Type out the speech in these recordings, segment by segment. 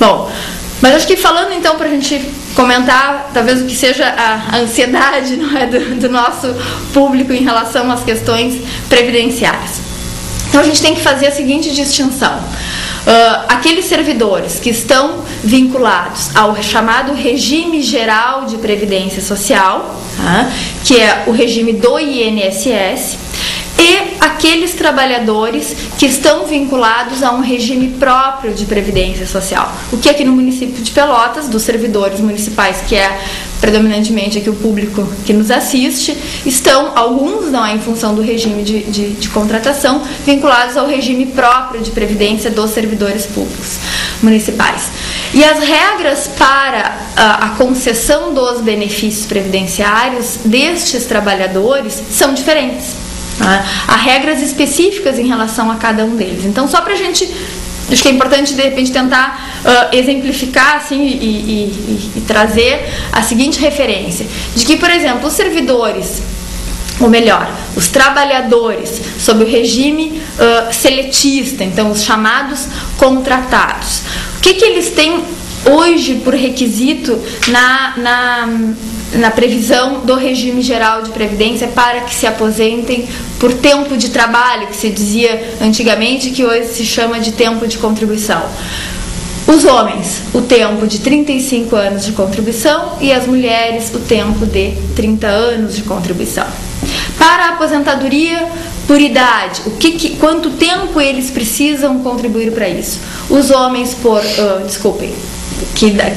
Bom, mas acho que falando então para a gente comentar talvez o que seja a ansiedade, não é, do nosso público em relação às questões previdenciárias. Então a gente tem que fazer a seguinte distinção. Aqueles servidores que estão vinculados ao chamado regime geral de previdência social, que é o regime do INSS, e aqueles trabalhadores que estão vinculados a um regime próprio de previdência social. O que aqui no município de Pelotas, dos servidores municipais, que é predominantemente aqui o público que nos assiste, estão, alguns não é em função do regime de contratação, vinculados ao regime próprio de previdência dos servidores públicos municipais. E as regras para a concessão dos benefícios previdenciários destes trabalhadores são diferentes. Há regras específicas em relação a cada um deles. Então, só para a gente, acho que é importante de repente tentar exemplificar assim, e trazer a seguinte referência, de que, por exemplo, os servidores, ou melhor, os trabalhadores sob o regime seletista, então os chamados contratados, o que eles têm hoje por requisito na previsão do regime geral de previdência para que se aposentem por tempo de trabalho, que se dizia antigamente, que hoje se chama de tempo de contribuição? Os homens, o tempo de 35 anos de contribuição, e as mulheres, o tempo de 30 anos de contribuição. Para a aposentadoria por idade, quanto tempo eles precisam contribuir para isso? Os homens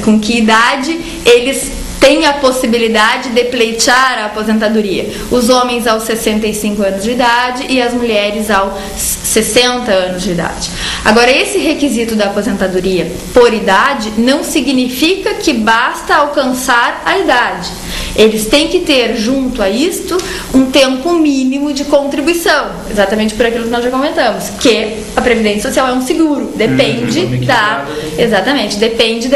com que idade eles têm a possibilidade de pleitear a aposentadoria? Os homens aos 65 anos de idade e as mulheres aos 60 anos de idade. Agora, esse requisito da aposentadoria por idade não significa que basta alcançar a idade. Eles têm que ter, junto a isto, um tempo mínimo de contribuição, exatamente por aquilo que nós já comentamos, que a Previdência Social é um seguro, depende depende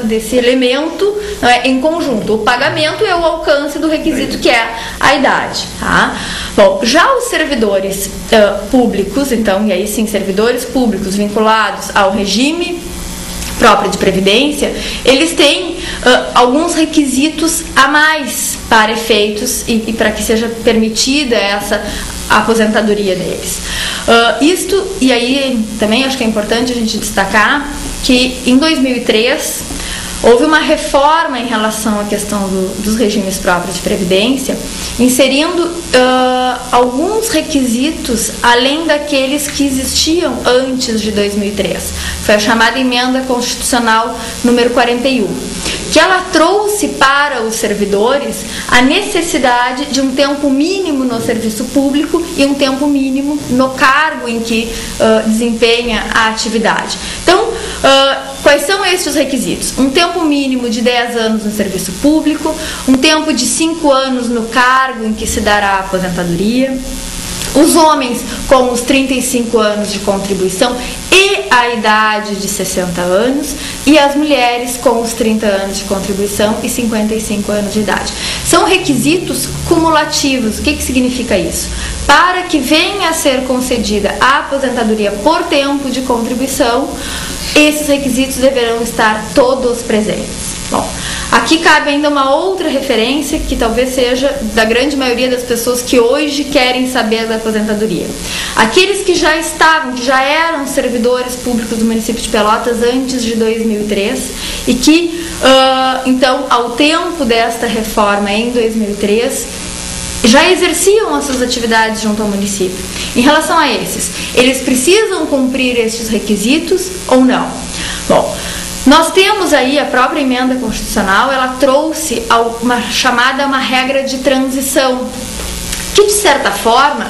desse elemento, não é, em conjunto. O pagamento é o alcance do requisito, que é a idade. Tá? Bom, já os servidores públicos, então, e aí sim, servidores públicos vinculados ao regime próprio de previdência, eles têm alguns requisitos a mais para efeitos e para que seja permitida essa aposentadoria deles. E aí também acho que é importante a gente destacar que em 2003 houve uma reforma em relação à questão dos regimes próprios de previdência, inserindo alguns requisitos além daqueles que existiam antes de 2003. Foi a chamada Emenda Constitucional número 41, que ela trouxe para os servidores a necessidade de um tempo mínimo no serviço público e um tempo mínimo no cargo em que desempenha a atividade. Então, quais são estes requisitos? Um tempo mínimo de 10 anos no serviço público, um tempo de 5 anos no cargo em que se dará a aposentadoria, os homens com os 35 anos de contribuição e a idade de 60 anos, e as mulheres com os 30 anos de contribuição e 55 anos de idade. São requisitos cumulativos. O que significa isso? Para que venha a ser concedida a aposentadoria por tempo de contribuição, esses requisitos deverão estar todos presentes. Bom, aqui cabe ainda uma outra referência que talvez seja da grande maioria das pessoas que hoje querem saber da aposentadoria. Aqueles que já eram servidores públicos do município de Pelotas antes de 2003 e que, então, ao tempo desta reforma em 2003, já exerciam as suas atividades junto ao município. Em relação a esses, eles precisam cumprir estes requisitos ou não? Bom, nós temos aí a própria emenda constitucional, ela trouxe uma regra de transição, que de certa forma,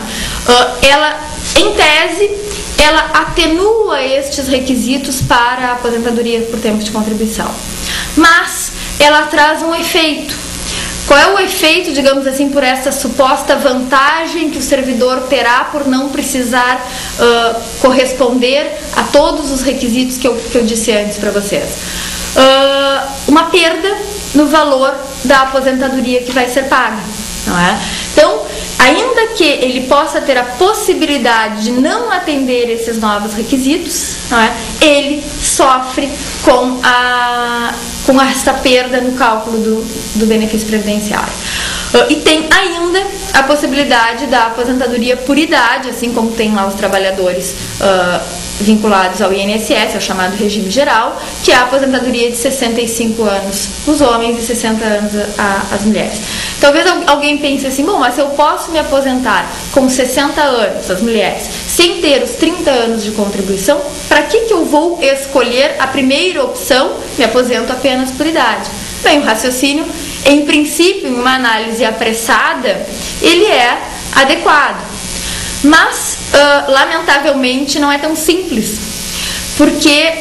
ela, em tese, ela atenua estes requisitos para a aposentadoria por tempo de contribuição. Mas ela traz um efeito. Qual é o efeito, digamos assim, por essa suposta vantagem que o servidor terá por não precisar corresponder a todos os requisitos que eu disse antes para vocês? Uma perda no valor da aposentadoria que vai ser paga, não é? Então, ainda ainda que ele possa ter a possibilidade de não atender esses novos requisitos, não é? Ele sofre com essa perda no cálculo do benefício previdenciário. E tem ainda a possibilidade da aposentadoria por idade, assim como tem lá os trabalhadores vinculados ao INSS, ao chamado regime geral, que é a aposentadoria de 65 anos os homens e 60 anos as mulheres. Talvez alguém pense assim, bom, mas eu posso me aposentar com 60 anos, as mulheres, sem ter os 30 anos de contribuição, para que eu vou escolher a primeira opção, me aposento apenas por idade? Bem, o raciocínio, em princípio, em uma análise apressada, ele é adequado. Mas, lamentavelmente, não é tão simples, porque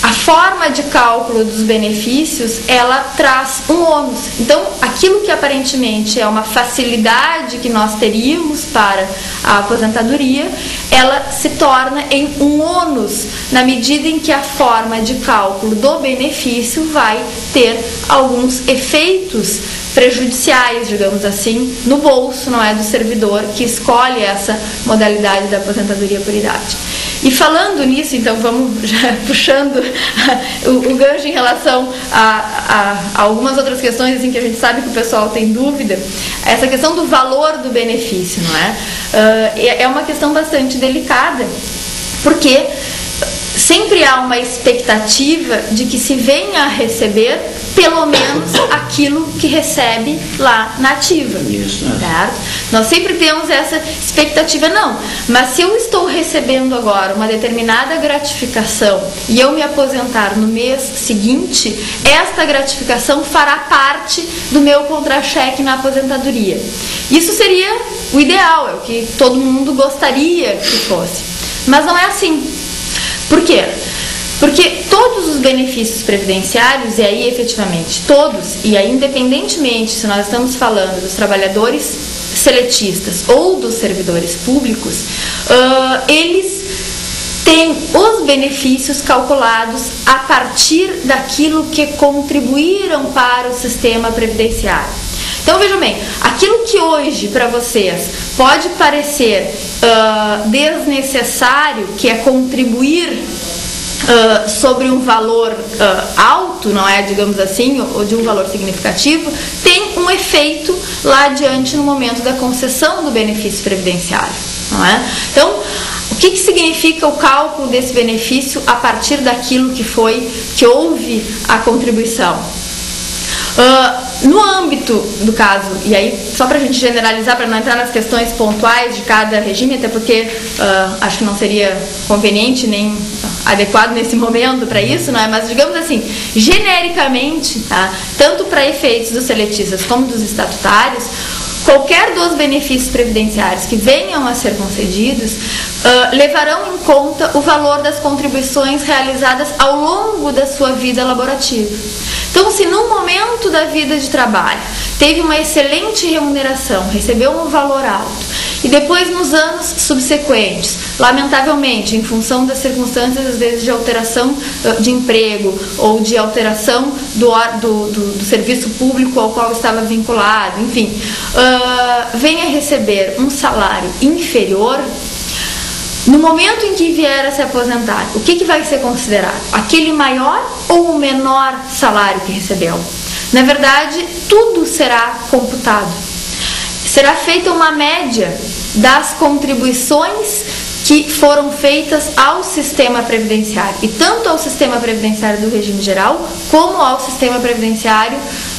a forma de cálculo dos benefícios, ela traz um ônus. Então, aquilo que aparentemente é uma facilidade que nós teríamos para a aposentadoria, ela se torna em um ônus, na medida em que a forma de cálculo do benefício vai ter alguns efeitos prejudiciais, digamos assim, no bolso, não é, do servidor que escolhe essa modalidade da aposentadoria por idade. E falando nisso, então vamos já puxando o gancho em relação a algumas outras questões assim, que a gente sabe que o pessoal tem dúvida, essa questão do valor do benefício, não é? É uma questão bastante delicada, porque sempre há uma expectativa de que se venha a receber pelo menos aquilo que recebe lá na ativa. Isso, certo? Nós sempre temos essa expectativa, não, mas se eu estou recebendo agora uma determinada gratificação e eu me aposentar no mês seguinte, esta gratificação fará parte do meu contra-cheque na aposentadoria. Isso seria o ideal, é o que todo mundo gostaria que fosse, mas não é assim. Por quê? Porque todos os benefícios previdenciários, e aí efetivamente todos, e aí independentemente se nós estamos falando dos trabalhadores seletistas ou dos servidores públicos, eles têm os benefícios calculados a partir daquilo que contribuíram para o sistema previdenciário. Então vejam bem, aquilo que hoje para vocês pode parecer desnecessário, que é contribuir sobre um valor alto, não é, digamos assim, ou de um valor significativo, tem um efeito lá adiante no momento da concessão do benefício previdenciário, não é? Então, o que significa o cálculo desse benefício a partir daquilo que houve a contribuição? No âmbito do caso, e aí só para a gente generalizar, para não entrar nas questões pontuais de cada regime, até porque acho que não seria conveniente nem adequado nesse momento para isso, não é? Mas digamos assim, genericamente, tá? Tanto para efeitos dos seletistas como dos estatutários, qualquer dos benefícios previdenciários que venham a ser concedidos levarão em conta o valor das contribuições realizadas ao longo da sua vida laborativa. Então, se no momento da vida de trabalho teve uma excelente remuneração, recebeu um valor alto, e depois nos anos subsequentes, lamentavelmente, em função das circunstâncias, às vezes de alteração de emprego ou de alteração do serviço público ao qual estava vinculado, enfim, venha receber um salário inferior, no momento em que vier a se aposentar, o que vai ser considerado? Aquele maior ou o menor salário que recebeu? Na verdade, tudo será computado. Será feita uma média das contribuições que foram feitas ao sistema previdenciário, e tanto ao sistema previdenciário do regime geral, como ao sistema previdenciário